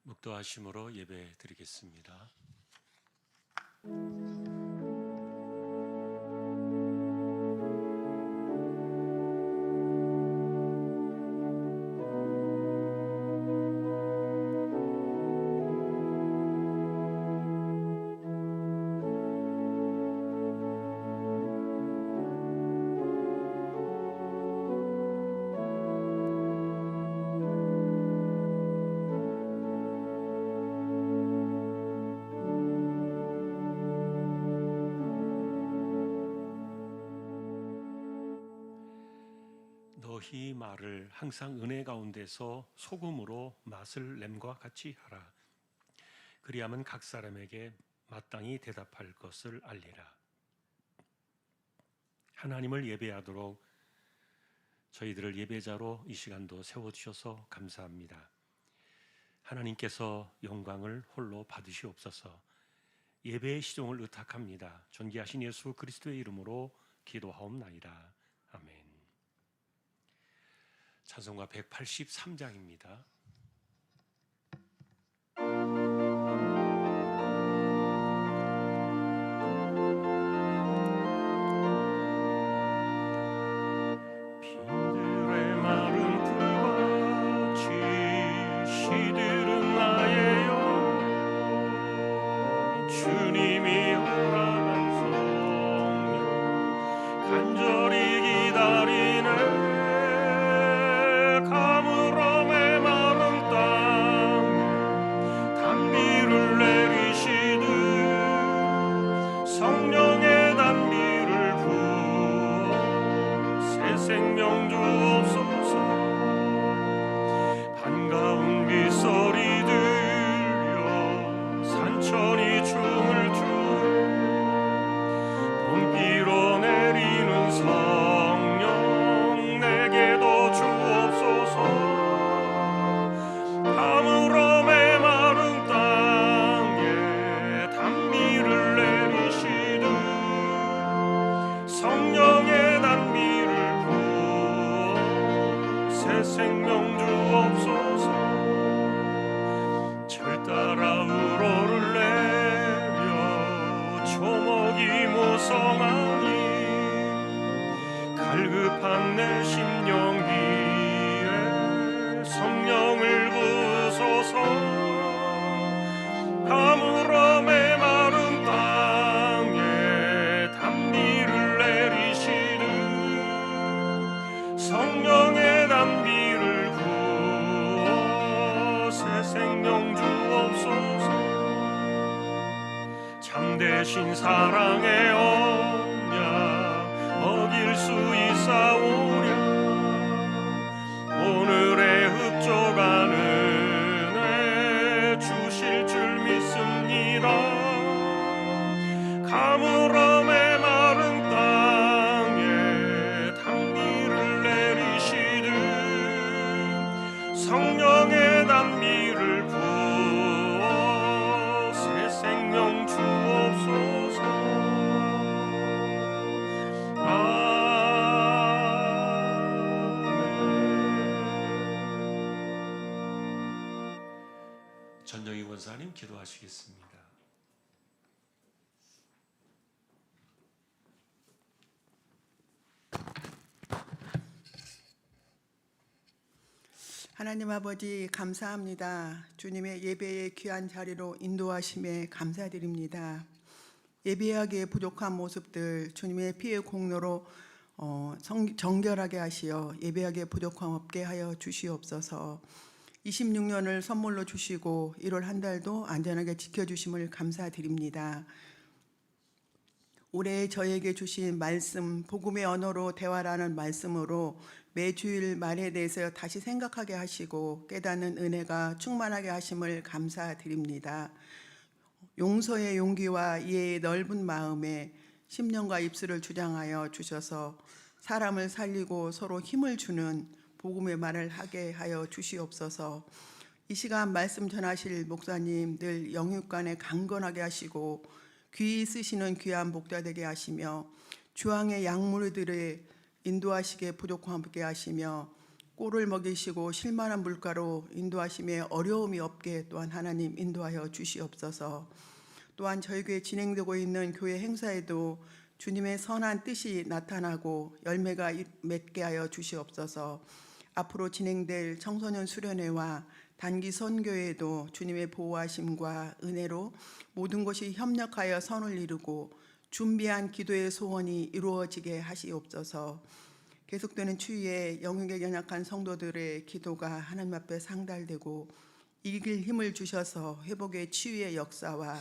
묵도하심으로 예배 드리겠습니다. 너희 말을 항상 은혜 가운데서 소금으로 맛을 냄과 같이 하라. 그리하면 각 사람에게 마땅히 대답할 것을 알리라. 하나님을 예배하도록 저희들을 예배자로 이 시간도 세워주셔서 감사합니다. 하나님께서 영광을 홀로 받으시옵소서. 예배의 시종을 의탁합니다. 존귀하신 예수 그리스도의 이름으로 기도하옵나이다. 아멘. 찬송가 183장입니다. 빈들의 마른 풀같이 시들은 나의 영, 주님이 허락한 성령 간절히 기다리네. 생명 주옵소서. 반가운 빗소리 들려 산천이 춤을 추네. 봄비로 내리는 성령 내게도 주옵소서. 가물어 메마른 땅에 단비를 내리시듯 성령의 단비를 생명 주옵소서. 절 따라 우러를 내려 초목이 무성하니 갈급한 내 심령 위에 성령을 부소서. 가물어 메마른 땅에 단비를 내리시듯 성령의 단비를 부어 새 생명 주옵소서. 참되신 사랑의 언약 어길 수 있사오랴. 오늘의 흡족한 은혜 주실 줄 믿습니다. 가물어 메마른 땅에 단비를 내리시듯 성령의 단비를 부어 새 생명 주옵소서. 아멘. 전정희 권사님 기도하시겠습니다. 하나님 아버지 감사합니다. 주님의 예배의 귀한 자리로 인도하심에 감사드립니다. 예배하기에 부족한 모습들 주님의 피의 공로로 정결하게 하시어 예배하기에 부족함 없게 하여 주시옵소서. 26년을 선물로 주시고 1월 한 달도 안전하게 지켜주심을 감사드립니다. 올해 저에게 주신 말씀, 복음의 언어로 대화라는 말씀으로 매주일 말에 대해서 다시 생각하게 하시고 깨닫는 은혜가 충만하게 하심을 감사드립니다. 용서의 용기와 이해의 넓은 마음에 심령과 입술을 주장하여 주셔서 사람을 살리고 서로 힘을 주는 복음의 말을 하게 하여 주시옵소서. 이 시간 말씀 전하실 목사님 늘 영육간에 강건하게 하시고 귀 쓰시는 귀한 목자 되게 하시며 주왕의 양무리들의 인도하시기에 부족함 없게 하시며 꼴을 먹이시고 실만한 물가로 인도하심에 어려움이 없게 또한 하나님 인도하여 주시옵소서. 또한 저희 교회 진행되고 있는 교회 행사에도 주님의 선한 뜻이 나타나고 열매가 맺게 하여 주시옵소서. 앞으로 진행될 청소년 수련회와 단기 선교회에도 주님의 보호하심과 은혜로 모든 것이 협력하여 선을 이루고 준비한 기도의 소원이 이루어지게 하시옵소서. 계속되는 추위에 영육에 연약한 성도들의 기도가 하나님 앞에 상달되고 이길 힘을 주셔서 회복의 치유의 역사와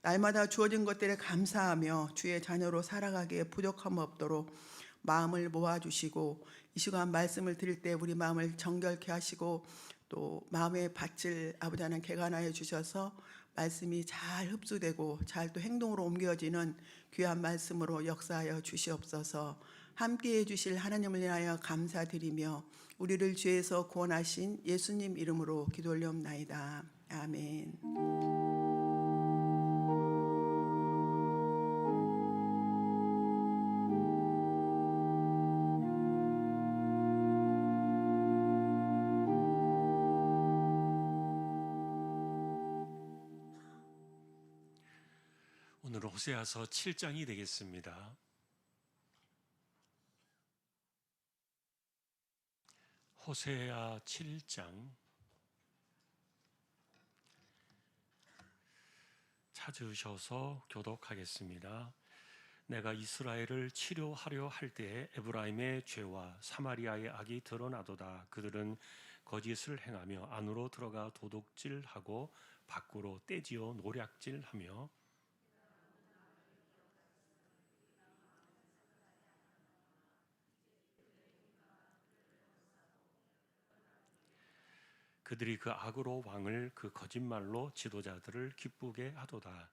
날마다 주어진 것들에 감사하며 주의 자녀로 살아가기에 부족함 없도록 마음을 모아주시고 이 시간 말씀을 드릴 때 우리 마음을 정결케 하시고 또 마음의 밭을 아버지 하나님 개간하여 주셔서 말씀이 잘 흡수되고 잘 또 행동으로 옮겨지는 귀한 말씀으로 역사하여 주시옵소서. 함께해 주실 하나님을 인하여 감사드리며 우리를 죄에서 구원하신 예수님 이름으로 기도 올려옵나이다. 아멘. 오늘은 호세아서 7장이 되겠습니다. 호세아 7장 찾으셔서 교독하겠습니다. 내가 이스라엘을 치료하려 할 때에 에브라임의 죄와 사마리아의 악이 드러나도다. 그들은 거짓을 행하며 안으로 들어가 도둑질하고 밖으로 떼지어 노략질하며 그들이 그 악으로 왕을 그 거짓말로 지도자들을 기쁘게 하도다.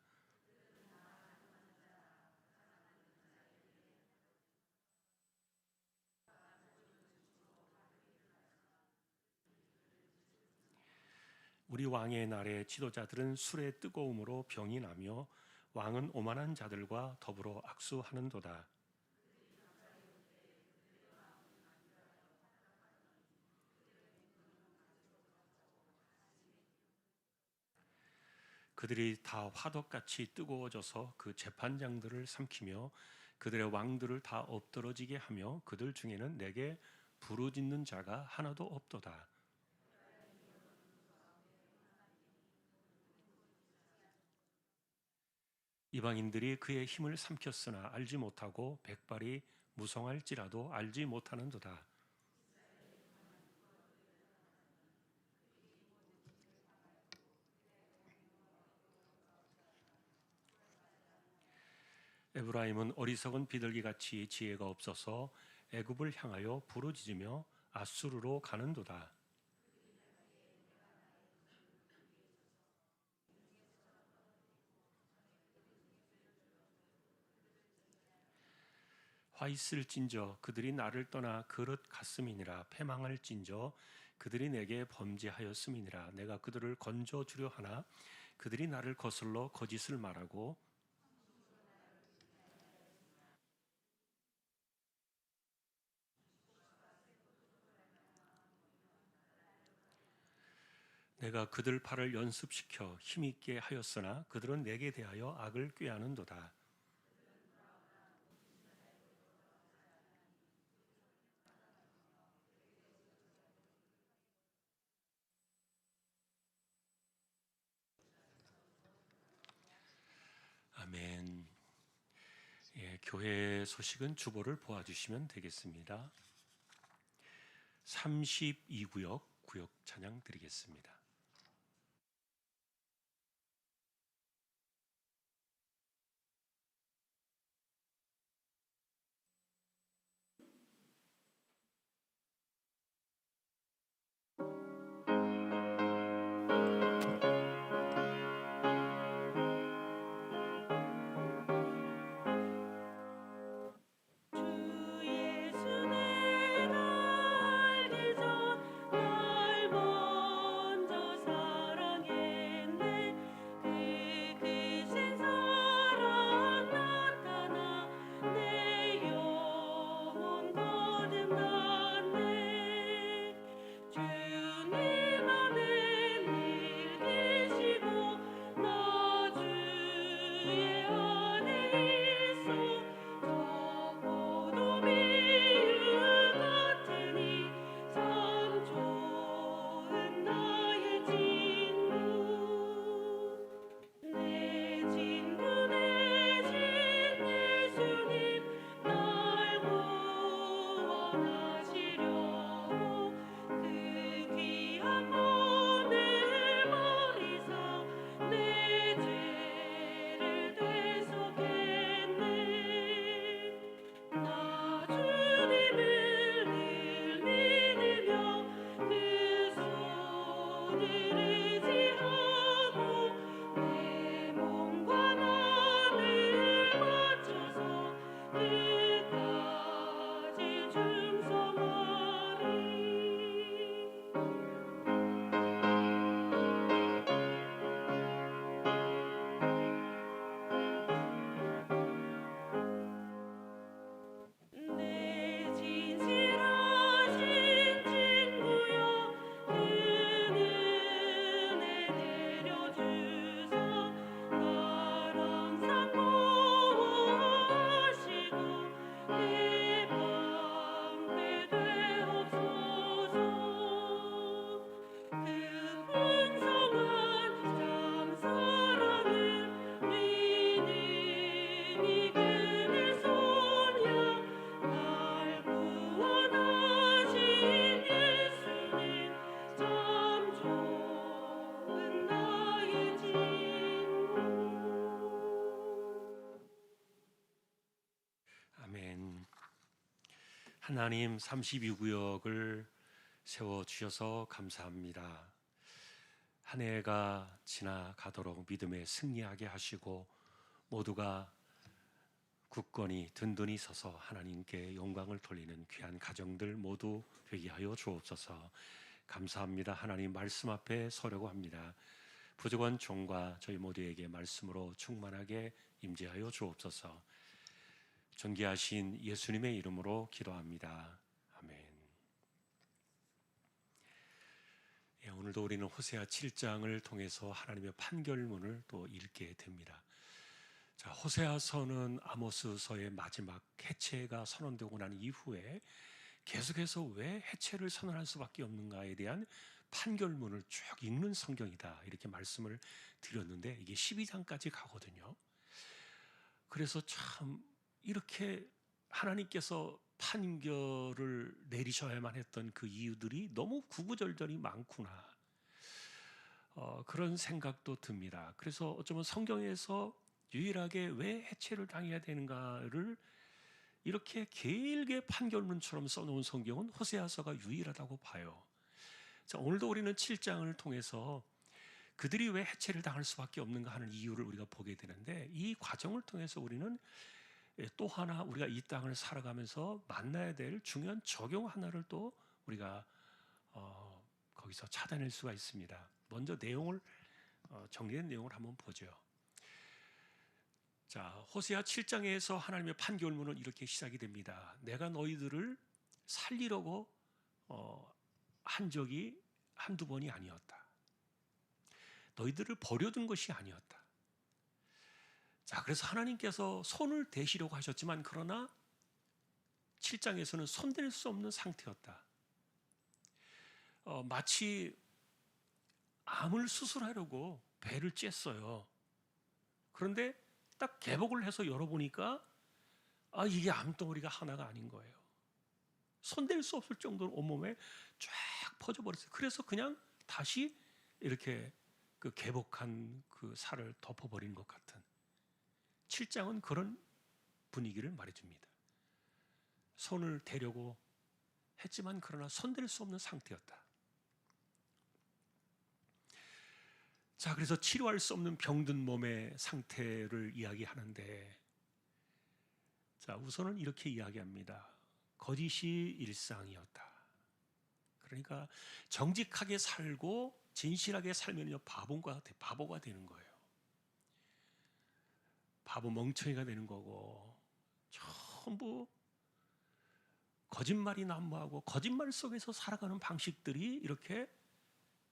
우리 왕의 날에 지도자들은 술의 뜨거움으로 병이 나며 왕은 오만한 자들과 더불어 악수하는도다. 그들이 다 화덕같이 뜨거워져서 그 재판장들을 삼키며 그들의 왕들을 다 엎드러지게 하며 그들 중에는 내게 부르짖는 자가 하나도 없도다. 이방인들이 그의 힘을 삼켰으나 알지 못하고 백발이 무성할지라도 알지 못하는도다. 에브라임은 어리석은 비둘기같이 지혜가 없어서 애굽을 향하여 부르짖으며 아수르로 가는도다. 화 있을진저 그들이 나를 떠나 그릇 갔음이니라. 패망할진저 그들이 내게 범죄하였음이니라. 내가 그들을 건져 주려 하나 그들이 나를 거슬러 거짓을 말하고 내가 그들 팔을 연습시켜 힘있게 하였으나 그들은 내게 대하여 악을 꾀하는도다. 아멘. 예, 교회 소식은 주보를 보아주시면 되겠습니다. 32구역 구역 찬양 드리겠습니다. 주 예수 내 달리자 날 먼저 하나님 32구역을 세워주셔서 감사합니다. 한 해가 지나가도록 믿음에 승리하게 하시고 모두가 굳건히 든든히 서서 하나님께 영광을 돌리는 귀한 가정들 모두 되게 하여 주옵소서. 감사합니다. 하나님 말씀 앞에 서려고 합니다. 부족한 종과 저희 모두에게 말씀으로 충만하게 임재하여 주옵소서. 존귀하신 예수님의 이름으로 기도합니다. 아멘. 오늘도 우리는 호세아 7장을 통해서 하나님의 판결문을 또 읽게 됩니다. 자, 호세아서는 아모스서의 마지막 해체가 선언되고 난 이후에 계속해서 왜 해체를 선언할 수밖에 없는가에 대한 판결문을 쭉 읽는 성경이다, 이렇게 말씀을 드렸는데 이게 12장까지 가거든요. 그래서 참 이렇게 하나님께서 판결을 내리셔야만 했던 그 이유들이 너무 구구절절이 많구나, 그런 생각도 듭니다. 그래서 어쩌면 성경에서 유일하게 왜 해체를 당해야 되는가를 이렇게 길게 판결문처럼 써놓은 성경은 호세아서가 유일하다고 봐요. 자, 오늘도 우리는 7장을 통해서 그들이 왜 해체를 당할 수밖에 없는가 하는 이유를 우리가 보게 되는데, 이 과정을 통해서 우리는 또 하나 우리가 이 땅을 살아가면서 만나야 될 중요한 적용 하나를 또 우리가 거기서 찾아낼 수가 있습니다. 먼저 내용을 정리된 내용을 한번 보죠. 자, 호세아 7장에서 하나님의 판결문은 이렇게 시작이 됩니다. 내가 너희들을 살리려고 한 적이 한두 번이 아니었다. 너희들을 버려둔 것이 아니었다. 자, 그래서 하나님께서 손을 대시려고 하셨지만 그러나 7장에서는 손댈 수 없는 상태였다. 마치 암을 수술하려고 배를 쬐어요. 그런데 딱 개복을 해서 열어보니까 이게 암덩어리가 하나가 아닌 거예요. 손댈 수 없을 정도로 온몸에 쫙 퍼져버렸어요. 그래서 그냥 다시 이렇게 그 개복한 그 살을 덮어버린 것 같은, 7장은 그런 분위기를 말해줍니다. 손을 대려고 했지만 그러나 손댈 수 없는 상태였다. 자, 그래서 치료할 수 없는 병든 몸의 상태를 이야기하는데, 자, 우선은 이렇게 이야기합니다. 거짓이 일상이었다. 그러니까 정직하게 살고 진실하게 살면요 바보가 되는 거예요. 바보 멍청이가 되는 거고, 전부 거짓말이 난무하고 거짓말 속에서 살아가는 방식들이 이렇게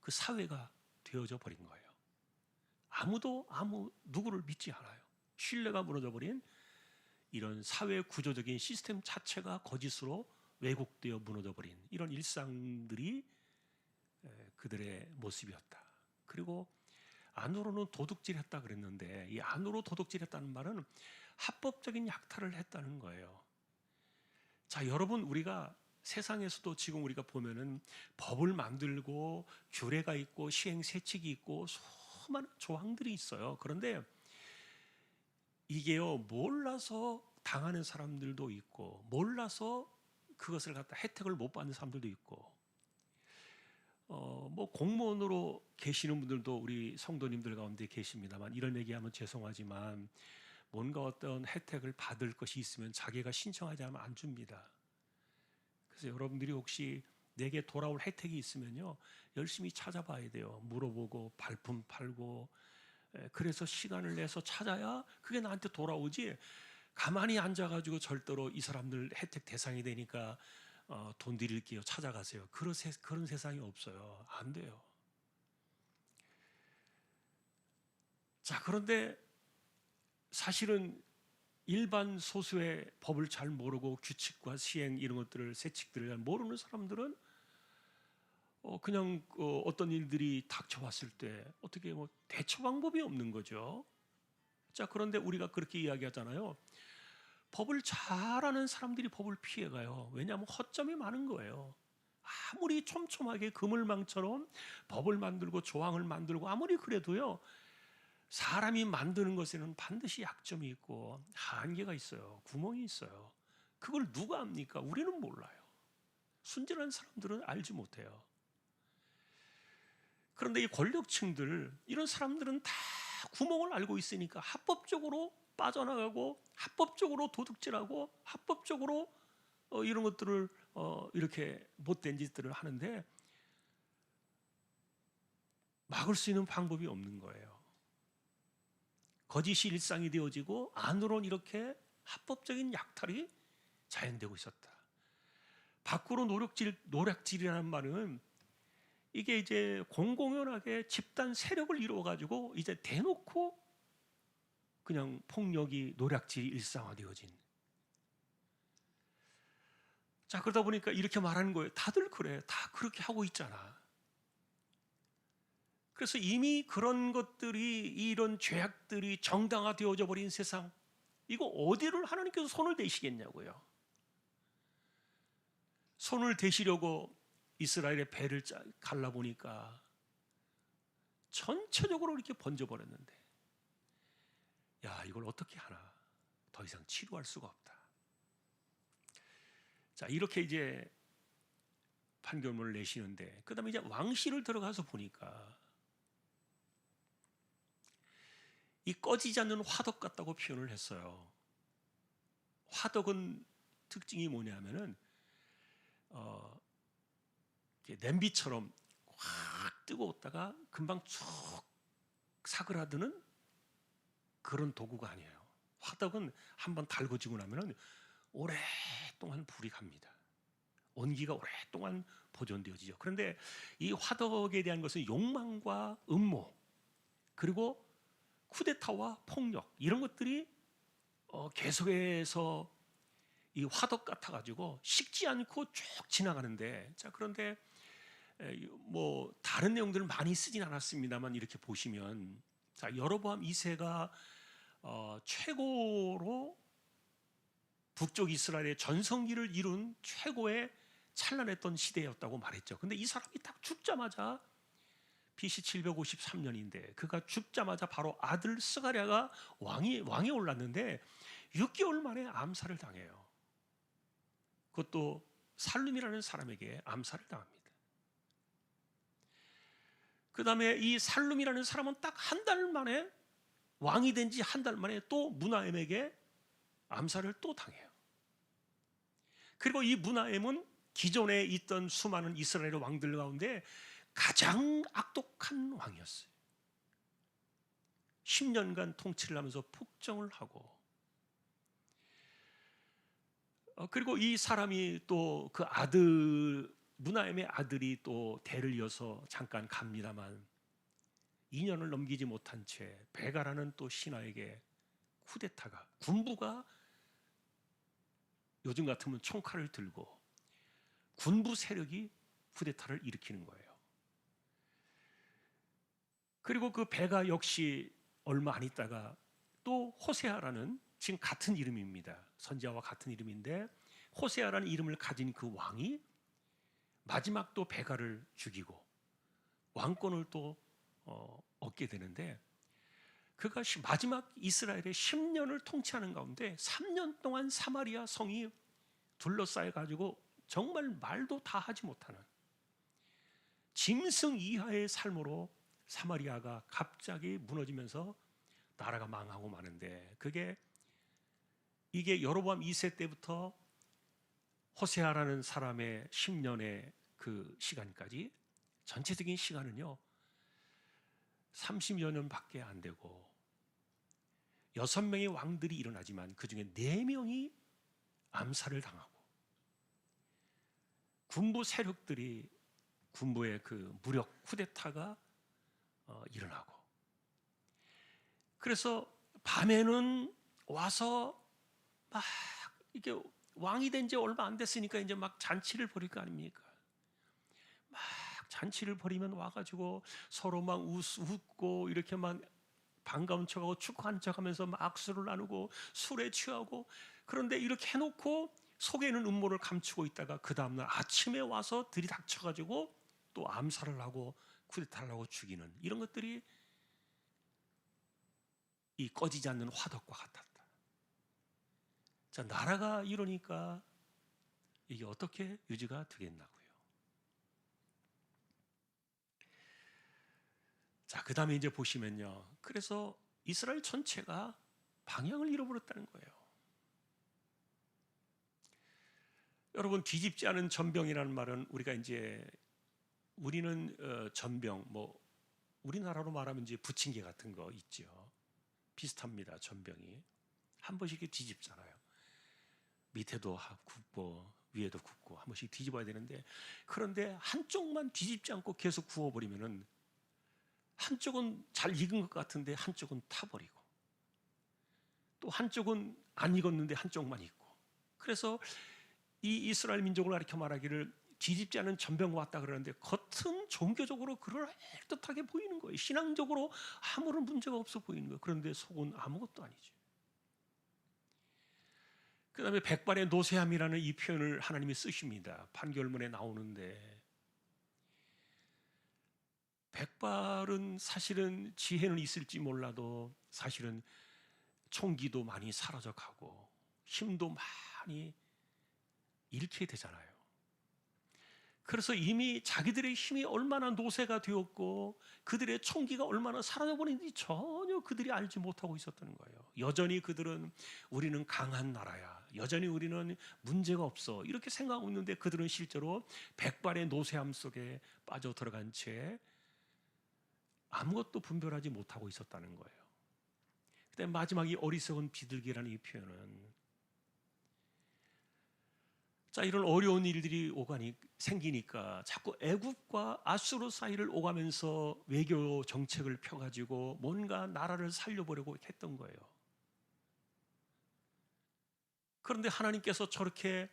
그 사회가 되어져 버린 거예요. 아무도 누구를 믿지 않아요. 신뢰가 무너져 버린 이런 사회 구조적인 시스템 자체가 거짓으로 왜곡되어 무너져 버린 이런 일상들이 그들의 모습이었다. 그리고 안으로는 도둑질했다 그랬는데, 이 안으로 도둑질했다는 말은 합법적인 약탈을 했다는 거예요. 자, 여러분, 우리가 세상에서도 지금 우리가 보면은 법을 만들고 규례가 있고 시행세칙이 있고 수많은 조항들이 있어요. 그런데 이게요, 몰라서 당하는 사람들도 있고 몰라서 그것을 갖다 혜택을 못 받는 사람들도 있고, 뭐 공무원으로 계시는 분들도 우리 성도님들 가운데 계십니다만, 이런 얘기하면 죄송하지만 뭔가 어떤 혜택을 받을 것이 있으면 자기가 신청하지 않으면 안 줍니다. 그래서 여러분들이 혹시 내게 돌아올 혜택이 있으면요, 열심히 찾아봐야 돼요. 물어보고 발품 팔고, 그래서 시간을 내서 찾아야 그게 나한테 돌아오지, 가만히 앉아가지고 절대로 이 사람들 혜택 대상이 되니까 돈 드릴게요, 찾아가세요, 그런 세상이 없어요. 안 돼요. 자, 그런데 사실은 일반 소수의 법을 잘 모르고 규칙과 시행 이런 것들을, 세칙들을 잘 모르는 사람들은 그냥 어떤 일들이 닥쳐왔을 때 어떻게 뭐 대처 방법이 없는 거죠. 자, 그런데 우리가 그렇게 이야기하잖아요. 법을 잘 아는 사람들이 법을 피해가요. 왜냐하면 허점이 많은 거예요. 아무리 촘촘하게 그물망처럼 법을 만들고 조항을 만들고 아무리 그래도요, 사람이 만드는 것에는 반드시 약점이 있고 한계가 있어요. 구멍이 있어요. 그걸 누가 압니까? 우리는 몰라요. 순진한 사람들은 알지 못해요. 그런데 이 권력층들, 이런 사람들은 다 구멍을 알고 있으니까 합법적으로 빠져나가고 합법적으로 도둑질하고 합법적으로 이런 것들을 이렇게 못된 짓들을 하는데 막을 수 있는 방법이 없는 거예요. 거짓이 일상이 되어지고 안으로는 이렇게 합법적인 약탈이 자행되고 있었다. 밖으로 노략질이라는 말은 이게 이제 공공연하게 집단 세력을 이루어 가지고 이제 대놓고 그냥 폭력이 노략질이 일상화되어진. 자, 그러다 보니까 이렇게 말하는 거예요. 다들 그래. 다 그렇게 하고 있잖아. 그래서 이미 그런 것들이, 이런 죄악들이 정당화되어져 버린 세상, 이거 어디를 하나님께서 손을 대시겠냐고요. 손을 대시려고 이스라엘의 배를 갈라보니까 전체적으로 이렇게 번져버렸는데, 야, 이걸 어떻게 하나. 더 이상 치료할 수가 없다. 자, 이렇게 이제 판결문을 내시는데, 그 다음에 이제 왕실을 들어가서 보니까 이 꺼지지 않는 화덕 같다고 표현을 했어요. 화덕은 특징이 뭐냐면은 냄비처럼 확 뜨거웠다가 금방 쭉 사그라드는 그런 도구가 아니에요. 화덕은 한번 달궈지고 나면은 오랫동안 불이 갑니다. 온기가 오랫동안 보존되어지죠. 그런데 이 화덕에 대한 것은 욕망과 음모, 그리고 쿠데타와 폭력, 이런 것들이 계속해서 이 화덕 같아 가지고 식지 않고 쭉 지나가는데, 자, 그런데 뭐 다른 내용들을 많이 쓰진 않았습니다만 이렇게 보시면, 자, 여로보암 2세가 최고로 북쪽 이스라엘의 전성기를 이룬 최고의 찬란했던 시대였다고 말했죠. 근데 이 사람이 딱 죽자마자 BC 753년인데 그가 죽자마자 바로 아들 스가랴가 왕에 올랐는데 6개월 만에 암살을 당해요. 그것도 살룸이라는 사람에게 암살을 당합니다. 그 다음에 이 살룸이라는 사람은 딱 한 달 만에, 왕이 된 지 한 달 만에 또 므나엠에게 암살을 또 당해요. 그리고 이 므나엠은 기존에 있던 수많은 이스라엘 왕들 가운데 가장 악독한 왕이었어요. 10년간 통치를 하면서 폭정을 하고, 그리고 이 사람이 또 그 아들, 므나엠의 아들이 또 대를 이어서 잠깐 갑니다만 2년을 넘기지 못한 채 베가라는 또 신하에게 쿠데타가, 군부가 요즘 같으면 총칼을 들고 군부 세력이 쿠데타를 일으키는 거예요. 그리고 그 베가 역시 얼마 안 있다가 또 호세아라는, 지금 같은 이름입니다. 선지자와 같은 이름인데 호세아라는 이름을 가진 그 왕이 마지막 또 베가를 죽이고 왕권을 또 얻게 되는데, 그가 마지막 이스라엘의 10년을 통치하는 가운데 3년 동안 사마리아 성이 둘러싸여 가지고 정말 말도 다 하지 못하는 짐승 이하의 삶으로 사마리아가 갑자기 무너지면서 나라가 망하고 마는데, 이게 여로보암 2세 때부터 호세아라는 사람의 10년의 그 시간까지, 전체적인 시간은요 30여 년밖에 안 되고 6명의 왕들이 일어나지만 그 중에 4명이 암살을 당하고, 군부 세력들이, 군부의 그 무력 쿠데타가 일어나고, 그래서 밤에는 와서 막 이게 왕이 된 지 얼마 안 됐으니까 이제 막 잔치를 벌일 거 아닙니까? 막 잔치를 벌이면 와가지고 서로 막 웃고 이렇게 막 반가운 척하고 축하한 척하면서 막 악수를 나누고 술에 취하고, 그런데 이렇게 해놓고 속에는 음모를 감추고 있다가 그 다음날 아침에 와서 들이닥쳐가지고 또 암살을 하고 쿠데타를 하고 죽이는, 이런 것들이 이 꺼지지 않는 화덕과 같았다. 자, 나라가 이러니까 이게 어떻게 유지가 되겠나고요. 자, 그 다음에 이제 보시면요. 그래서 이스라엘 전체가 방향을 잃어버렸다는 거예요. 여러분, 뒤집지 않은 전병이라는 말은 우리가 이제 우리는 전병, 뭐 우리나라로 말하면 이제 부침개 같은 거 있죠. 비슷합니다. 전병이 한 번씩 이렇게 뒤집잖아요. 밑에도 굽고 위에도 굽고 한 번씩 뒤집어야 되는데, 그런데 한쪽만 뒤집지 않고 계속 구워버리면은 한쪽은 잘 익은 것 같은데 한쪽은 타버리고, 또 한쪽은 안 익었는데 한쪽만 익고. 그래서 이 이스라엘 민족을 가리켜 말하기를 뒤집지 않은 전병과 같다 그러는데, 겉은 종교적으로 그럴듯하게 보이는 거예요. 신앙적으로 아무런 문제가 없어 보이는 거예요. 그런데 속은 아무것도 아니죠. 그 다음에 백발의 노쇠함이라는 이 표현을 하나님이 쓰십니다. 판결문에 나오는데, 백발은 사실은 지혜는 있을지 몰라도 사실은 총기도 많이 사라져가고 힘도 많이 잃게 되잖아요. 그래서 이미 자기들의 힘이 얼마나 노쇠가 되었고 그들의 총기가 얼마나 사라져버리는지 전혀 그들이 알지 못하고 있었다는 거예요. 여전히 그들은 우리는 강한 나라야, 여전히 우리는 문제가 없어, 이렇게 생각하고 있는데 그들은 실제로 백발의 노쇠함 속에 빠져 들어간 채 아무것도 분별하지 못하고 있었다는 거예요. 그다음에 마지막 이 어리석은 비둘기라는 이 표현은, 자, 이런 어려운 일들이 생기니까 자꾸 애굽과 아수르 사이를 오가면서 외교 정책을 펴가지고 뭔가 나라를 살려보려고 했던 거예요. 그런데 하나님께서 저렇게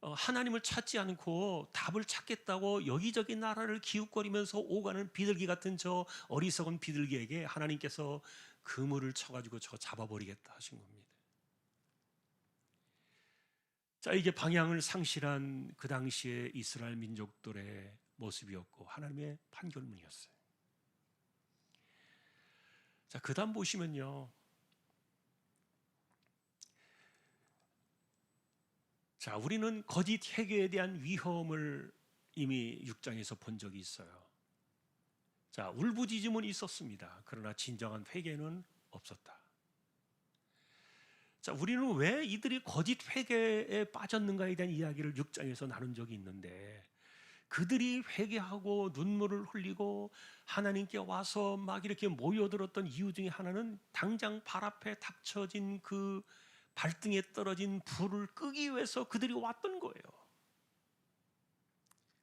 하나님을 찾지 않고 답을 찾겠다고 여기저기 나라를 기웃거리면서 오가는 비둘기 같은 저 어리석은 비둘기에게 하나님께서 그물을 쳐가지고 저 잡아버리겠다 하신 겁니다. 자, 이게 방향을 상실한 그 당시의 이스라엘 민족들의 모습이었고 하나님의 판결문이었어요. 자, 그 다음 보시면요. 자, 우리는 거짓 회개에 대한 위험을 이미 6장에서 본 적이 있어요. 자, 울부짖음은 있었습니다. 그러나 진정한 회개는 없었다. 자, 우리는 왜 이들이 거짓 회개에 빠졌는가에 대한 이야기를 6장에서 나눈 적이 있는데, 그들이 회개하고 눈물을 흘리고 하나님께 와서 막 이렇게 모여들었던 이유 중에 하나는 당장 발 앞에 닥쳐진 그 발등에 떨어진 불을 끄기 위해서 그들이 왔던 거예요.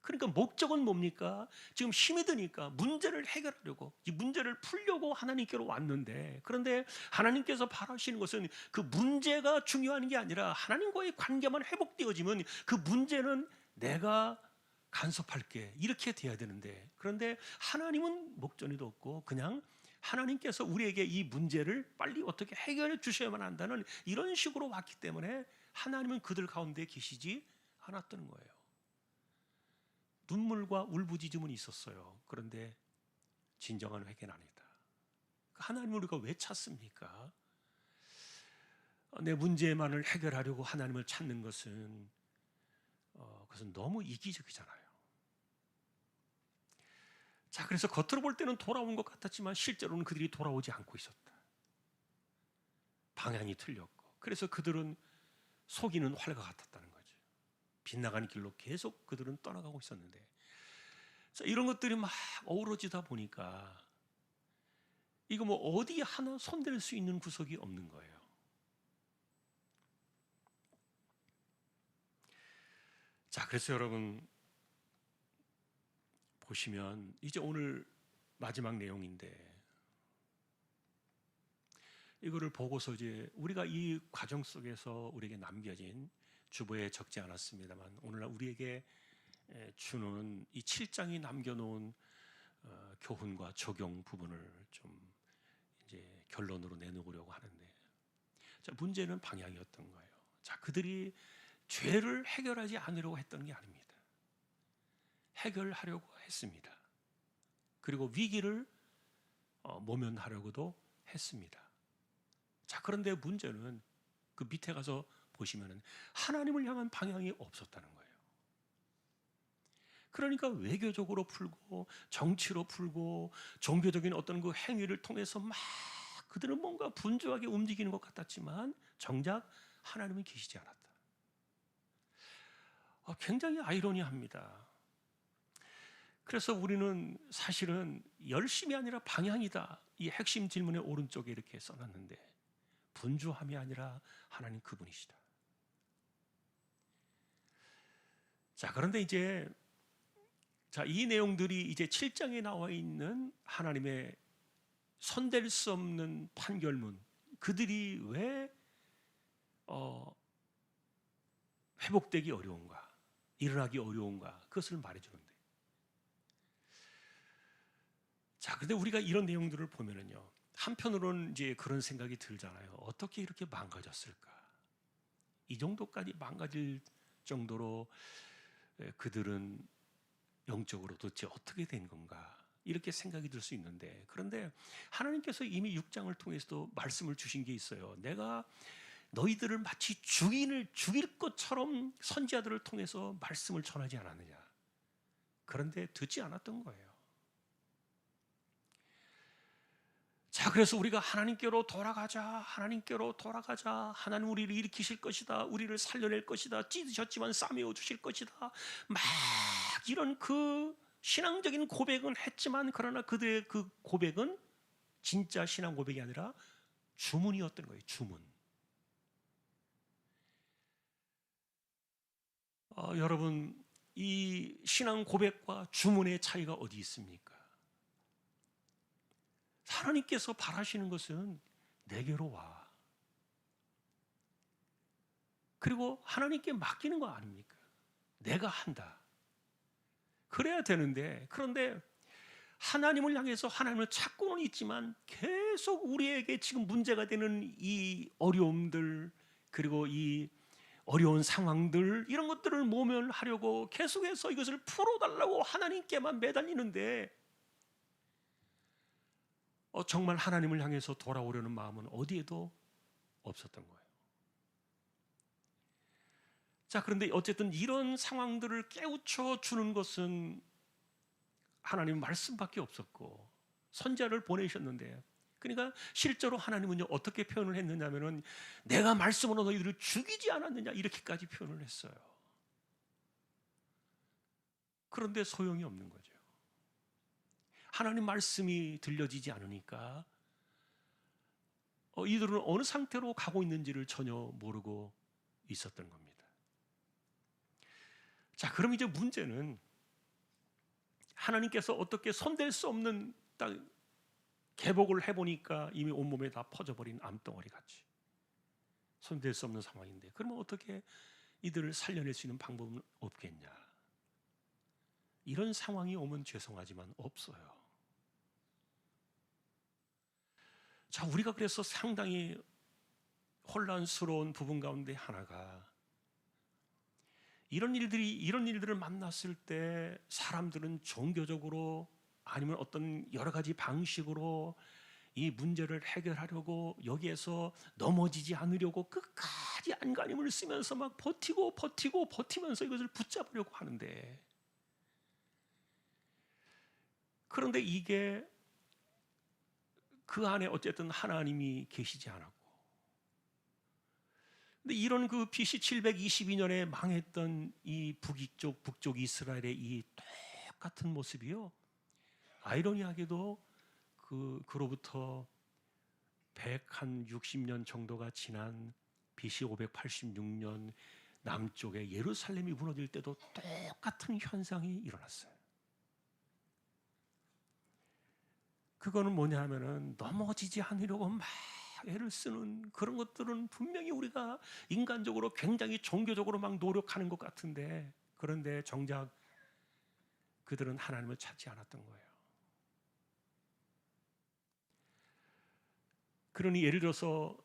그러니까 목적은 뭡니까? 지금 힘이 드니까 문제를 해결하려고, 이 문제를 풀려고 하나님께로 왔는데, 그런데 하나님께서 바라시는 것은 그 문제가 중요한 게 아니라 하나님과의 관계만 회복되어지면 그 문제는 내가 간섭할게, 이렇게 돼야 되는데, 그런데 하나님은 목전에도 없고 그냥 하나님께서 우리에게 이 문제를 빨리 어떻게 해결해 주셔야만 한다는 이런 식으로 왔기 때문에 하나님은 그들 가운데 계시지 않았던 거예요. 눈물과 울부짖음은 있었어요. 그런데 진정한 회개는 아니다. 하나님을 우리가 왜 찾습니까? 내 문제만을 해결하려고 하나님을 찾는 것은 그것은 너무 이기적이잖아요. 자, 그래서 겉으로 볼 때는 돌아온 것 같았지만 실제로는 그들이 돌아오지 않고 있었다. 방향이 틀렸고, 그래서 그들은 속이는 활과 같았다는 거죠. 빗나가는 길로 계속 그들은 떠나가고 있었는데, 자, 이런 것들이 막 어우러지다 보니까 이거 뭐 어디 하나 손댈 수 있는 구석이 없는 거예요. 자, 그래서 여러분 보시면 이제 오늘 마지막 내용인데, 이거를 보고서 이제 우리가 이 과정 속에서 우리에게 남겨진, 주보에 적지 않았습니다만 오늘날 우리에게 주는 이 7장이 남겨놓은 교훈과 적용 부분을 좀 이제 결론으로 내놓으려고 하는데, 자, 문제는 방향이었던 거예요. 자, 그들이 죄를 해결하지 않으려고 했던 게 아닙니다. 해결하려고 했습니다. 그리고 위기를 모면하려고도 했습니다. 자, 그런데 문제는 그 밑에 가서 보시면 하나님을 향한 방향이 없었다는 거예요. 그러니까 외교적으로 풀고 정치로 풀고 종교적인 어떤 그 행위를 통해서 막 그들은 뭔가 분주하게 움직이는 것 같았지만 정작 하나님은 계시지 않았다. 굉장히 아이러니합니다. 그래서 우리는 사실은 열심이 아니라 방향이다. 이 핵심 질문의 오른쪽에 이렇게 써놨는데 분주함이 아니라 하나님 그분이시다. 자, 그런데 이제 이 내용들이 이제 7장에 나와 있는 하나님의 손댈 수 없는 판결문, 그들이 왜 회복되기 어려운가, 일어나기 어려운가, 그것을 말해주는데. 자, 근데 우리가 이런 내용들을 보면은요, 한편으로는 이제 그런 생각이 들잖아요. 어떻게 이렇게 망가졌을까? 이 정도까지 망가질 정도로 그들은 영적으로 도대체 어떻게 된 건가? 이렇게 생각이 들 수 있는데, 그런데 하나님께서 이미 6장을 통해서도 말씀을 주신 게 있어요. 내가 너희들을 마치 죽일 것처럼 선지자들을 통해서 말씀을 전하지 않았느냐. 그런데 듣지 않았던 거예요. 자, 그래서 우리가 하나님께로 돌아가자, 하나님께로 돌아가자, 하나님 우리를 일으키실 것이다, 우리를 살려낼 것이다, 찢으셨지만 싸매어 주실 것이다, 막 이런 그 신앙적인 고백은 했지만, 그러나 그들의 그 고백은 진짜 신앙 고백이 아니라 주문이었던 거예요. 주문. 여러분, 이 신앙 고백과 주문의 차이가 어디 있습니까? 하나님께서 바라시는 것은 내게로 와. 그리고 하나님께 맡기는 거 아닙니까? 내가 한다. 그래야 되는데, 그런데 하나님을 향해서 하나님을 찾고는 있지만 계속 우리에게 지금 문제가 되는 이 어려움들, 그리고 이 어려운 상황들, 이런 것들을 모면하려고 계속해서 이것을 풀어달라고 하나님께만 매달리는데, 정말 하나님을 향해서 돌아오려는 마음은 어디에도 없었던 거예요. 자, 그런데 어쨌든 이런 상황들을 깨우쳐 주는 것은 하나님 말씀밖에 없었고, 선지자를 보내셨는데, 그러니까 실제로 하나님은요 어떻게 표현을 했느냐면은 내가 말씀으로 너희들을 죽이지 않았느냐, 이렇게까지 표현을 했어요. 그런데 소용이 없는 거죠. 하나님 말씀이 들려지지 않으니까 이들은 어느 상태로 가고 있는지를 전혀 모르고 있었던 겁니다. 자, 그럼 이제 문제는 하나님께서 어떻게 손댈 수 없는 딱 개복을 해보니까 이미 온몸에 다 퍼져버린 암덩어리 같이 손댈 수 없는 상황인데, 그러면 어떻게 이들을 살려낼 수 있는 방법은 없겠냐? 이런 상황이 오면 죄송하지만 없어요. 자, 우리가 그래서 상당히 혼란스러운 부분 가운데 하나가, 이런 일들을 만났을 때 사람들은 종교적으로 아니면 어떤 여러 가지 방식으로 이 문제를 해결하려고, 여기에서 넘어지지 않으려고 끝까지 안간힘을 쓰면서 막 버티면서 이것을 붙잡으려고 하는데, 그런데 이게 그 안에 어쨌든 하나님이 계시지 않았고, 근데 이런 그 BC 722년에 망했던 이 북쪽 이스라엘의 이 똑같은 모습이요, 아이러니하게도 그로부터 160년 정도가 지난 BC 586년 남쪽의 예루살렘이 무너질 때도 똑같은 현상이 일어났어요. 그거는 뭐냐 하면은 넘어지지 않으려고 막 애를 쓰는 그런 것들은 분명히 우리가 인간적으로 굉장히 종교적으로 막 노력하는 것 같은데, 그런데 정작 그들은 하나님을 찾지 않았던 거예요. 그러니 예를 들어서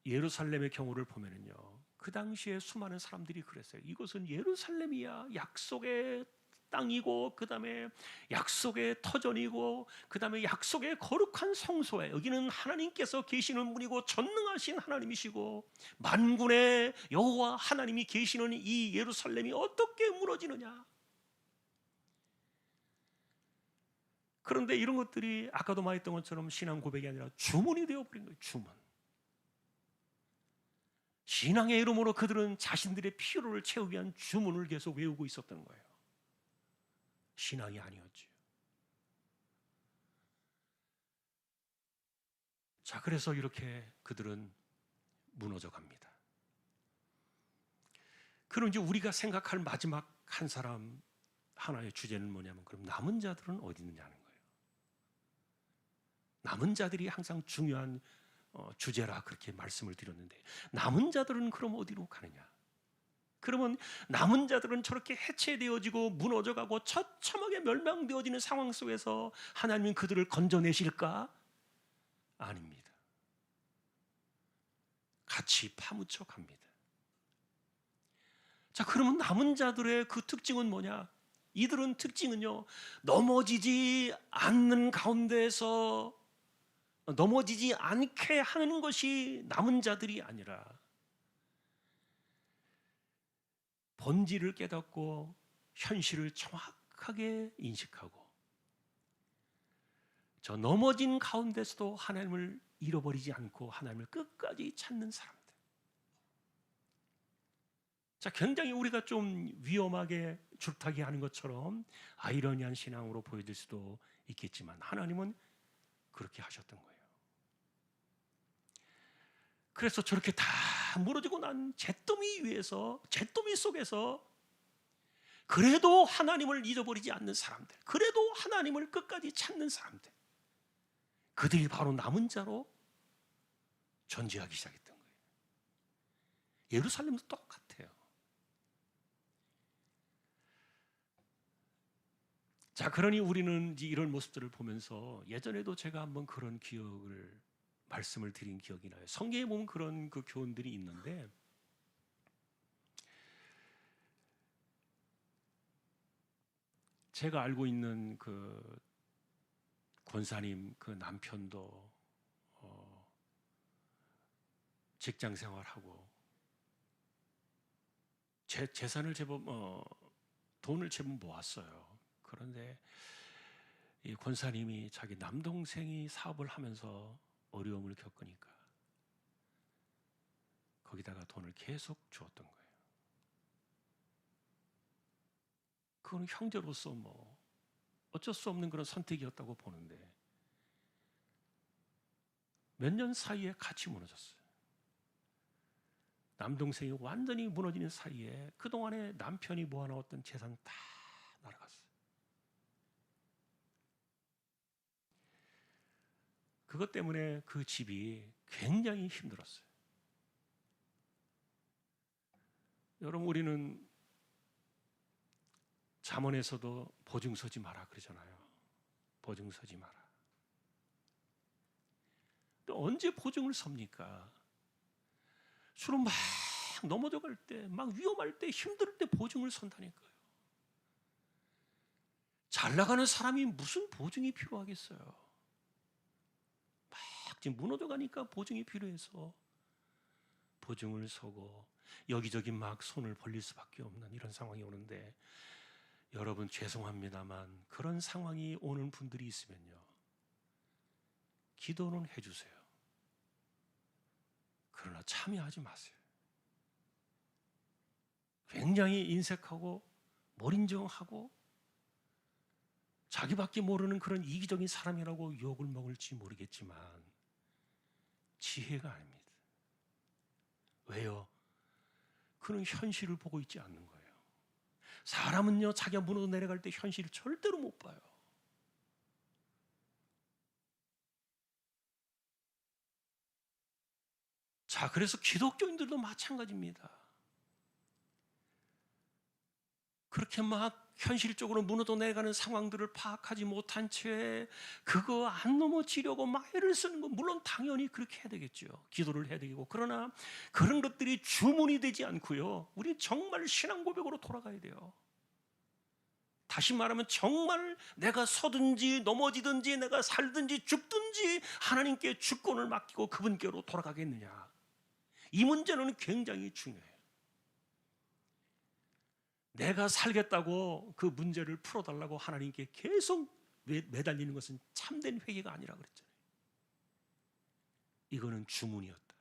예루살렘의 경우를 보면은요, 그 당시에 수많은 사람들이 그랬어요. 이것은 예루살렘이야, 약속의 땅이고 그 다음에 약속의 터전이고 그 다음에 약속의 거룩한 성소에 여기는 하나님께서 계시는 분이고 전능하신 하나님이시고 만군의 여호와 하나님이 계시는 이 예루살렘이 어떻게 무너지느냐. 그런데 이런 것들이 아까도 말했던 것처럼 신앙 고백이 아니라 주문이 되어버린 거예요. 주문. 신앙의 이름으로 그들은 자신들의 필요를 채우기 위한 주문을 계속 외우고 있었던 거예요. 신앙이 아니었지요. 자, 그래서 이렇게 그들은 무너져 갑니다. 그럼 이제 우리가 생각할 마지막 한 사람 하나의 주제는 뭐냐면 그럼 남은 자들은 어디 있느냐는 거예요. 남은 자들이 항상 중요한 주제라 그렇게 말씀을 드렸는데 남은 자들은 그럼 어디로 가느냐? 그러면 남은 자들은 저렇게 해체되어지고 무너져가고 처참하게 멸망되어지는 상황 속에서 하나님은 그들을 건져내실까? 아닙니다. 같이 파묻혀 갑니다. 자, 그러면 남은 자들의 그 특징은 뭐냐? 이들은 특징은요, 넘어지지 않는 가운데서 넘어지지 않게 하는 것이 남은 자들이 아니라 본질을 깨닫고 현실을 정확하게 인식하고 저 넘어진 가운데서도 하나님을 잃어버리지 않고 하나님을 끝까지 찾는 사람들. 자, 굉장히 우리가 좀 위험하게 줄타기 하는 것처럼 아이러니한 신앙으로 보여질 수도 있겠지만 하나님은 그렇게 하셨던 거예요. 그래서 저렇게 다 무너지고 난 잿더미 위에서, 잿더미 속에서 그래도 하나님을 잊어버리지 않는 사람들, 그래도 하나님을 끝까지 찾는 사람들, 그들이 바로 남은 자로 존재하기 시작했던 거예요. 예루살렘도 똑같아요. 자, 그러니 우리는 이제 이런 모습들을 보면서 예전에도 제가 한번 그런 기억을 말씀을 드린 기억이 나요. 성경에 보면 그런 그 교훈들이 있는데 제가 알고 있는 그 권사님 그 남편도 직장 생활하고 재산을 제법 돈을 제법 모았어요. 그런데 이 권사님이 자기 남동생이 사업을 하면서 어려움을 겪으니까 거기다가 돈을 계속 주었던 거예요. 그건 형제로서 뭐 어쩔 수 없는 그런 선택이었다고 보는데 몇 년 사이에 같이 무너졌어요. 남동생이 완전히 무너지는 사이에 그동안에 남편이 모아놓았던 재산 다 날아갔어요. 그것 때문에 그 집이 굉장히 힘들었어요. 여러분, 우리는 잠언에서도 보증 서지 마라 그러잖아요. 보증 서지 마라. 또 언제 보증을 섭니까? 주로 막 넘어져 갈 때, 막 위험할 때, 힘들 때 보증을 선다니까요. 잘 나가는 사람이 무슨 보증이 필요하겠어요? 막 지금 무너져 가니까 보증이 필요해서 보증을 서고 여기저기 막 손을 벌릴 수밖에 없는 이런 상황이 오는데 여러분 죄송합니다만 그런 상황이 오는 분들이 있으면요. 기도는 해주세요. 그러나 참여하지 마세요. 굉장히 인색하고 몰인정하고 자기밖에 모르는 그런 이기적인 사람이라고 욕을 먹을지 모르겠지만 지혜가 아닙니다. 왜요? 그는 현실을 보고 있지 않는 거예요. 사람은요 자기가 무너져 내려갈 때 현실을 절대로 못 봐요. 자, 그래서 기독교인들도 마찬가지입니다. 그렇게 막 현실적으로 무너져 내려가는 상황들을 파악하지 못한 채 그거 안 넘어지려고 막 애를 쓰는 건 물론 당연히 그렇게 해야 되겠죠. 기도를 해야 되고. 그러나 그런 것들이 주문이 되지 않고요. 우리 정말 신앙 고백으로 돌아가야 돼요. 다시 말하면 정말 내가 서든지 넘어지든지 내가 살든지 죽든지 하나님께 주권을 맡기고 그분께로 돌아가겠느냐. 이 문제는 굉장히 중요해요. 내가 살겠다고 그 문제를 풀어달라고 하나님께 계속 매달리는 것은 참된 회개가 아니라 그랬잖아요. 이거는 주문이었다.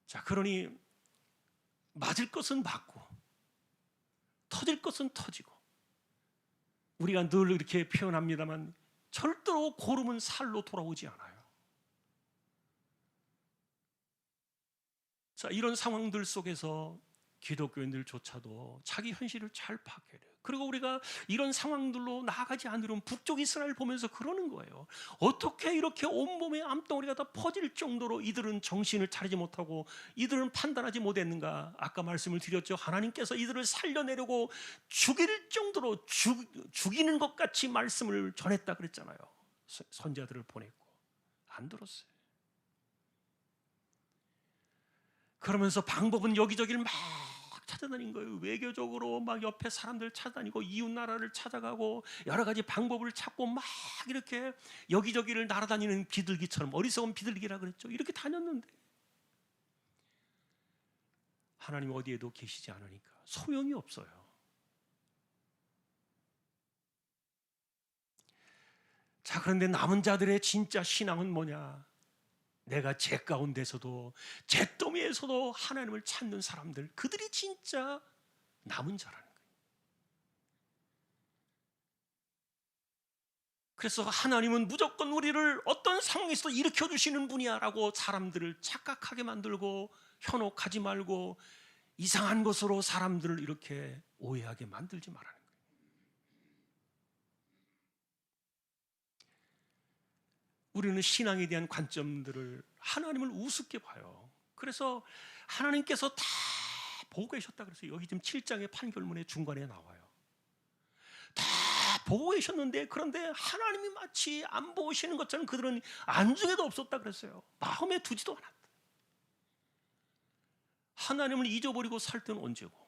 자, 그러니 맞을 것은 맞고 터질 것은 터지고, 우리가 늘 이렇게 표현합니다만 절대로 고름은 살로 돌아오지 않아요. 자, 이런 상황들 속에서 기독교인들조차도 자기 현실을 잘 파악해야 돼요. 그리고 우리가 이런 상황들로 나아가지 않으려면 북쪽 이스라엘 보면서 그러는 거예요. 어떻게 이렇게 온몸에 암덩어리가 다 퍼질 정도로 이들은 정신을 차리지 못하고 이들은 판단하지 못했는가. 아까 말씀을 드렸죠. 하나님께서 이들을 살려내려고 죽일 정도로 죽이는 것 같이 말씀을 전했다 그랬잖아요. 선지자들을 보냈고 안 들었어요. 그러면서 방법은 여기저기를 막 찾아다닌 거예요. 외교적으로 막 옆에 사람들 찾아다니고 이웃 나라를 찾아가고 여러 가지 방법을 찾고 막 이렇게 여기저기를 날아다니는 비둘기처럼, 어리석은 비둘기라 그랬죠. 이렇게 다녔는데 하나님 어디에도 계시지 않으니까 소용이 없어요. 자, 그런데 남은 자들의 진짜 신앙은 뭐냐? 내가 죄 가운데서도 잿더미에서도 하나님을 찾는 사람들, 그들이 진짜 남은 자라는 거예요. 그래서 하나님은 무조건 우리를 어떤 상황에서도 일으켜주시는 분이야라고 사람들을 착각하게 만들고 현혹하지 말고 이상한 것으로 사람들을 이렇게 오해하게 만들지 말라는 거예요. 우리는 신앙에 대한 관점들을 하나님을 우습게 봐요. 그래서 하나님께서 다 보고 계셨다 그랬어요. 여기 지금 7장의 판결문의 중간에 나와요. 다 보고 계셨는데, 그런데 하나님이 마치 안 보시는 것처럼 그들은 안중에도 없었다 그랬어요. 마음에 두지도 않았다. 하나님을 잊어버리고 살 때는 언제고,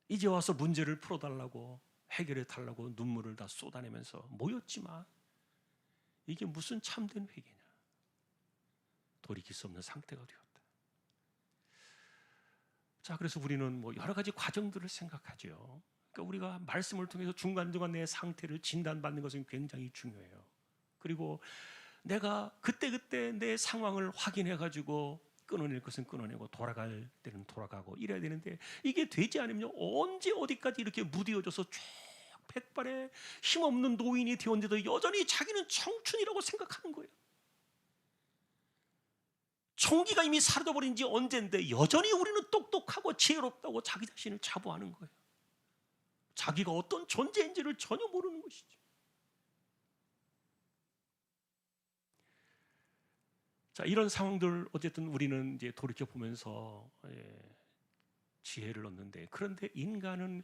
이제 와서 문제를 풀어달라고 해결해 달라고 눈물을 다 쏟아내면서 모였지만 이게 무슨 참된 회개냐. 돌이킬 수 없는 상태가 되었다. 자, 그래서 우리는 뭐 여러 가지 과정들을 생각하죠. 그러니까 우리가 말씀을 통해서 중간중간 내 상태를 진단받는 것은 굉장히 중요해요. 그리고 내가 그때그때 내 상황을 확인해가지고 끊어낼 것은 끊어내고 돌아갈 때는 돌아가고 이래야 되는데, 이게 되지 않으면 언제 어디까지 이렇게 무디어져서 쭉 백발의 힘없는 노인이 되었는데도 여전히 자기는 청춘이라고 생각하는 거예요. 총기가 이미 사라져버린 지 언젠데 여전히 우리는 똑똑하고 지혜롭다고 자기 자신을 자부하는 거예요. 자기가 어떤 존재인지를 전혀 모르는 것이죠. 자, 이런 상황들 어쨌든 우리는 이제 돌이켜 보면서 지혜를 얻는데, 그런데 인간은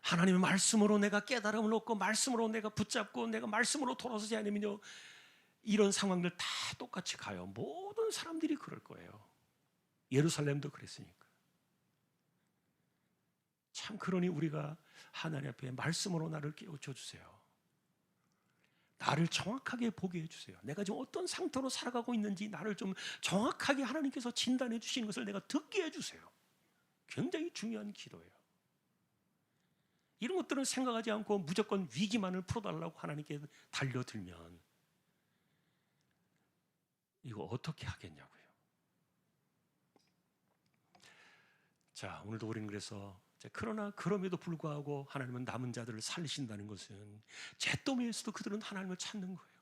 하나님의 말씀으로 내가 깨달음을 얻고 말씀으로 내가 붙잡고 내가 말씀으로 돌아서지 않으면요, 이런 상황들 다 똑같이 가요. 모든 사람들이 그럴 거예요. 예루살렘도 그랬으니까. 참, 그러니 우리가 하나님 앞에 말씀으로 나를 깨우쳐 주세요. 나를 정확하게 보게 해주세요. 내가 지금 어떤 상태로 살아가고 있는지 나를 좀 정확하게 하나님께서 진단해 주시는 것을 내가 듣게 해주세요. 굉장히 중요한 기도예요. 이런 것들은 생각하지 않고 무조건 위기만을 풀어달라고 하나님께 달려들면 이거 어떻게 하겠냐고요. 자, 오늘도 우리는 그래서, 그러나 그럼에도 불구하고 하나님은 남은 자들을 살리신다는 것은 잿더미에서도 그들은 하나님을 찾는 거예요.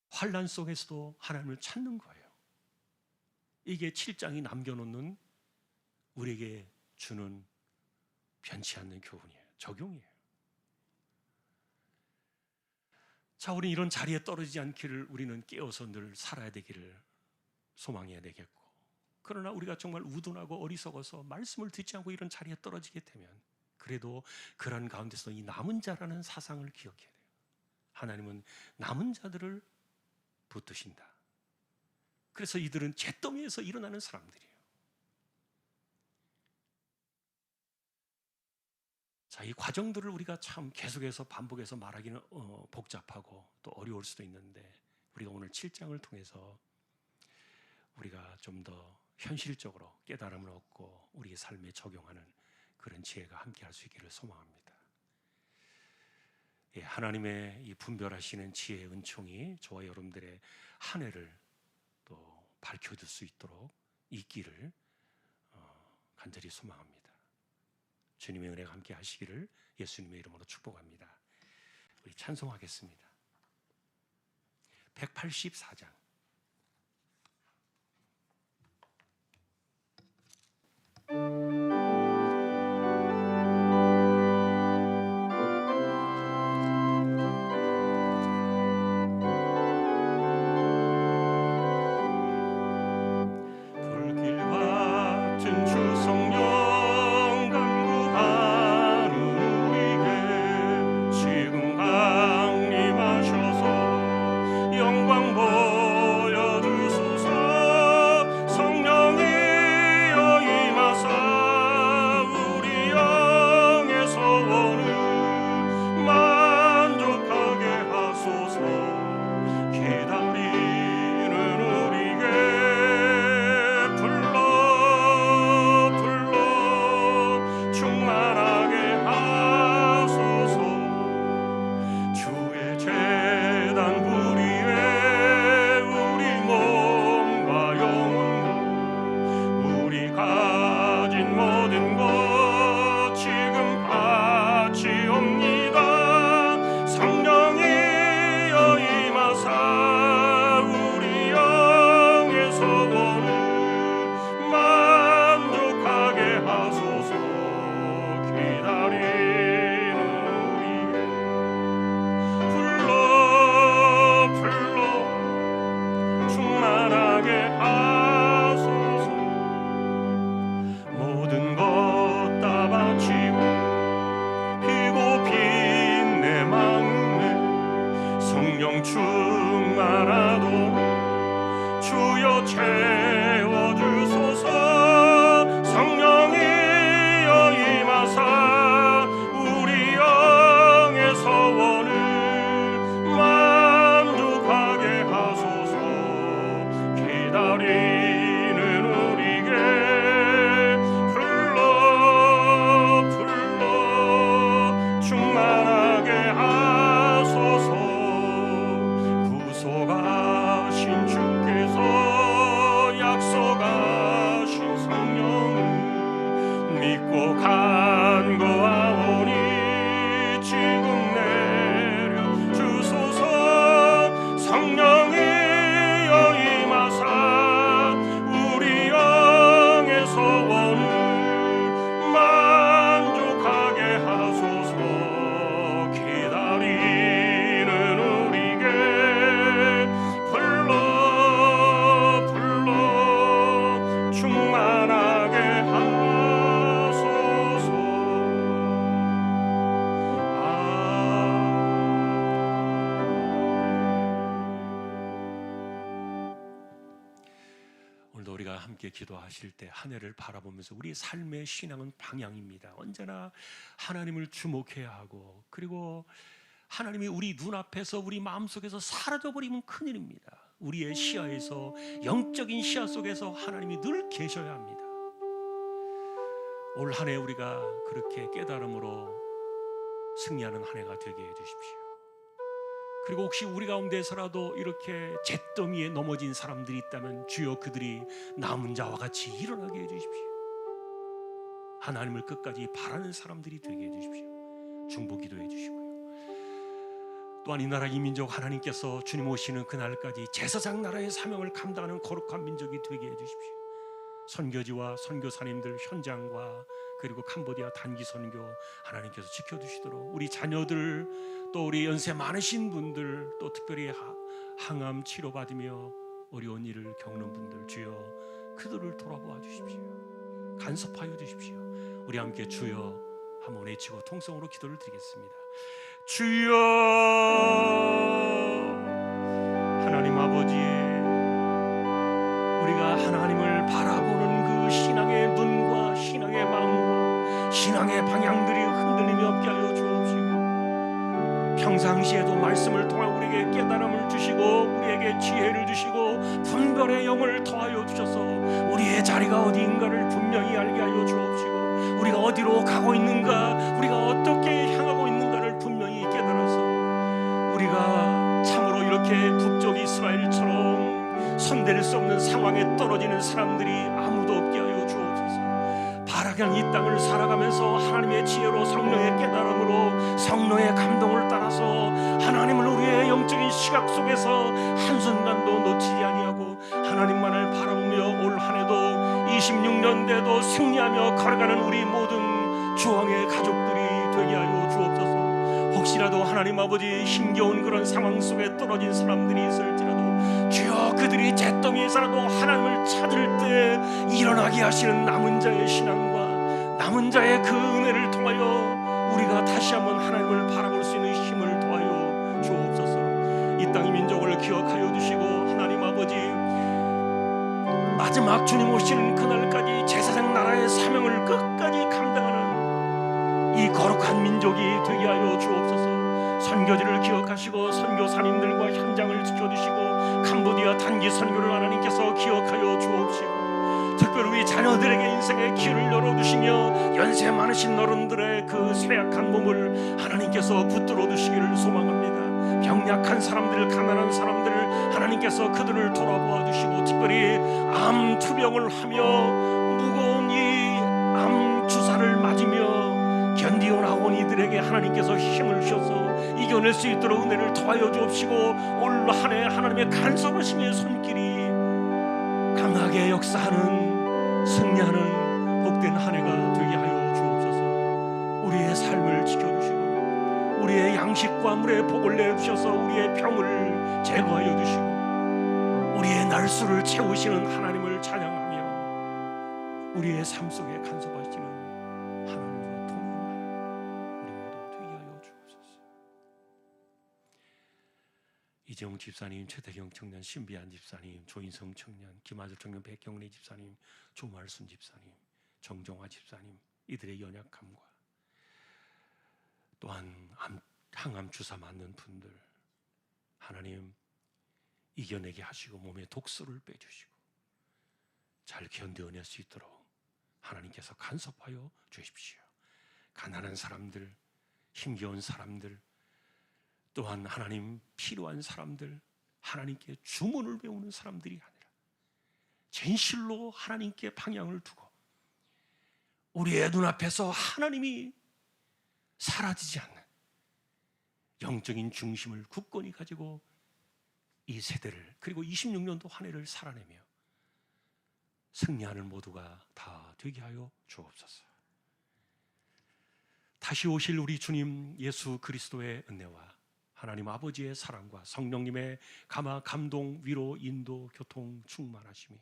환난 속에서도 하나님을 찾는 거예요. 이게 7장이 남겨놓는 우리에게 주는 변치 않는 교훈이에요. 적용이에요. 자, 우리 이런 자리에 떨어지지 않기를 우리는 깨어서 늘 살아야 되기를 소망해야 되겠고, 그러나 우리가 정말 우둔하고 어리석어서 말씀을 듣지 않고 이런 자리에 떨어지게 되면 그래도 그런 가운데서 이 남은 자라는 사상을 기억해야 돼요. 하나님은 남은 자들을 붙드신다. 그래서 이들은 잿더미에서 일어나는 사람들이에요. 자, 이 과정들을 우리가 참 계속해서 반복해서 말하기는 복잡하고 또 어려울 수도 있는데, 우리가 오늘 7장을 통해서 우리가 좀 더 현실적으로 깨달음을 얻고 우리의 삶에 적용하는 그런 지혜가 함께할 수 있기를 소망합니다. 예, 하나님의 이 분별하시는 지혜의 은총이 저와 여러분들의 한 해를 또 밝혀줄 수 있도록 있기를 간절히 소망합니다. 주님의 은혜가 함께 하시기를 예수님의 이름으로 축복합니다. 우리 찬송하겠습니다. 184장. 불길 같은 주 성령 간구하는 우리에게 지금 강림하셔서 영광 보여주소서. 성령이여 임하사 우리 영의 소원을 만족하게 하소서. 기다리는 우리에게 불러 충만하게 하소서. 주의 제단 불 위에 우리 몸과 영혼과 우리 가진 모든 것 지금 바치옵니다. 성령이여 임하사 우리 영의 소원을 만족하게 하소서. 기다리는 우리에게 불러 충만하게 하소서. 모든 것 다 바치고 피고 핀 내 마음에 성령 충만하도록 주여 채워주소서. 성령이여 임하사 우리 영의 소원을 만족하게 하소서. 기다리는 우리에게 불러 충만하게 하소서. 구속하신 주께서 약속하신 성령을 믿고 간구하오니 지금 내려주소서. 성령이여 임하사 우리 영의 소원을 만족하게 하소서. 기다리는 우리에게 불러 충만하게 하소서. 오늘도 우리가 함께 기도하실 때 한 해를 바라보면서 우리 삶의 신앙은 방향입니다. 언제나 하나님을 주목해야 하고, 그리고 하나님이 우리 눈앞에서 우리 마음속에서 사라져버리면 큰일입니다. 우리의 시야에서, 영적인 시야 속에서 하나님이 늘 계셔야 합니다. 올 한 해 우리가 그렇게 깨달음으로 승리하는 한 해가 되게 해주십시오. 그리고 혹시 우리 가운데서라도 이렇게 잿더미에 넘어진 사람들이 있다면 주여 그들이 남은 자와 같이 일어나게 해주십시오. 하나님을 끝까지 바라는 사람들이 되게 해주십시오. 중보기도 해주시고요. 또한 이 나라 이 민족 하나님께서 주님 오시는 그날까지 제사장 나라의 사명을 감당하는 거룩한 민족이 되게 해주십시오. 선교지와 선교사님들 현장과 그리고 캄보디아 단기 선교 하나님께서 지켜주시도록, 우리 자녀들 또 우리 연세 많으신 분들, 또 특별히 항암 치료받으며 어려운 일을 겪는 분들, 주여 그들을 돌아보아 주십시오. 간섭하여 주십시오. 우리 함께 주여 한번 외치고 통성으로 기도를 드리겠습니다. 주여, 하나님 아버지, 우리가 하나님을 바라보는 그 신앙의 눈과 신앙의 마음과 신앙의 방향들이 흔들림이 없게 하여 주옵시고, 평상시에도 말씀을 통해 우리에게 깨달음을 주시고 우리에게 지혜를 주시고 분별의 영을 더하여 주셔서 우리의 자리가 어디인가를 분명히 알게 하여 주옵시고, 우리가 어디로 가고 있는가, 우리가 어떻게 향하고 있는가를 분명히 깨달아서 우리가 참으로 이렇게 북쪽 이스라엘처럼 손댈 수 없는 상황에 떨어지는 사람들이 아무도 없게 하여 주옵소서. 바라기는 이 땅을 살아가면서 하나님의 지혜로, 성령의 깨달음으로, 성령의 감동을 따라서 하나님을 우리의 영적인 시각 속에서 한순간도 놓치지 아니하고 하나님만을 바라보며 올 한 해도 26년대도 승리하며 걸어가는 우리 모든 주왕의 가족들이 되게 하여 주옵소서. 혹시라도 하나님 아버지 힘겨운 그런 상황 속에 떨어진 사람들이 있을지라도 주여, 그들이 잿더미에서라도 하나님을 찾을 때 일어나게 하시는 남은 자의 신앙과 남은 자의 그 은혜를 통하여 우리가 다시 한번 하나님을 바라볼 수 있는 힘을 더하여 주옵소서. 이 땅의 민족을 기억하여 주시고 하나님 아버지, 마지막 주님 오시는 그날까지 제사장 나라의 사명을 끝까지 감당하는 이 거룩한 민족이 되게 하여 주옵소서. 선교지를 기억하시고 선교사님들과 현장을 지켜주시고 캄보디아 단기 선교를 하나님께서 기억하여 주옵시고, 특별히 우리 자녀들에게 인생의 길을 열어주시며 연세 많으신 어른들의 그 쇠약한 몸을 하나님께서 붙들어 주시기를 소망합니다. 병약한 사람들, 가난한 사람들 하나님께서 그들을 돌아보아 주시고, 특별히 암 투병을 하며 무거운 이 암 주사를 맞으며 견디어 나온 이들에게 하나님께서 힘을 주셔서 이겨낼 수 있도록 은혜를 더하여 주옵시고, 올 한 해 하나님의 간섭하심의 손길이 강하게 역사하는 승리하는 복된 한 해가 되게 하여 주옵소서. 우리의 삶을 지켜주시고 우리의 양식과 물의 복을 내주셔서 우리의 병을 제거하여 주시고 우리의 날수를 채우시는 하나님을 찬양하며 우리의 삶 속에 간섭하시는 하나님과 동행하는 우리 모두 되게 하여 주옵소서. 이재용 집사님, 최태경 청년, 신비한 집사님, 조인성 청년, 김아들 청년, 백경래 집사님, 조말순 집사님, 정종화 집사님, 이들의 연약함과 또한 항암 주사 맞는 분들 하나님 이겨내게 하시고 몸에 독소를 빼주시고 잘 견뎌낼 수 있도록 하나님께서 간섭하여 주십시오. 가난한 사람들, 힘겨운 사람들, 또한 하나님 필요한 사람들, 하나님께 주문을 배우는 사람들이 아니라 진실로 하나님께 방향을 두고 우리의 눈앞에서 하나님이 사라지지 않는 영적인 중심을 굳건히 가지고 이 세대를, 그리고 26년도 한 해를 살아내며 승리하는 모두가 다 되게 하여 주옵소서. 다시 오실 우리 주님 예수 그리스도의 은혜와 하나님 아버지의 사랑과 성령님의 감동, 위로, 인도, 교통, 충만하심이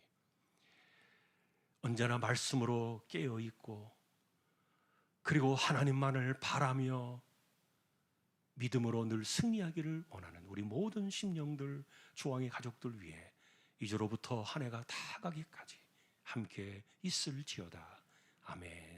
언제나 말씀으로 깨어있고 그리고 하나님만을 바라며 믿음으로 늘 승리하기를 원하는 우리 모든 심령들, 주왕의 가족들 위해 이제로부터 한 해가 다 가기까지 함께 있을지어다. 아멘.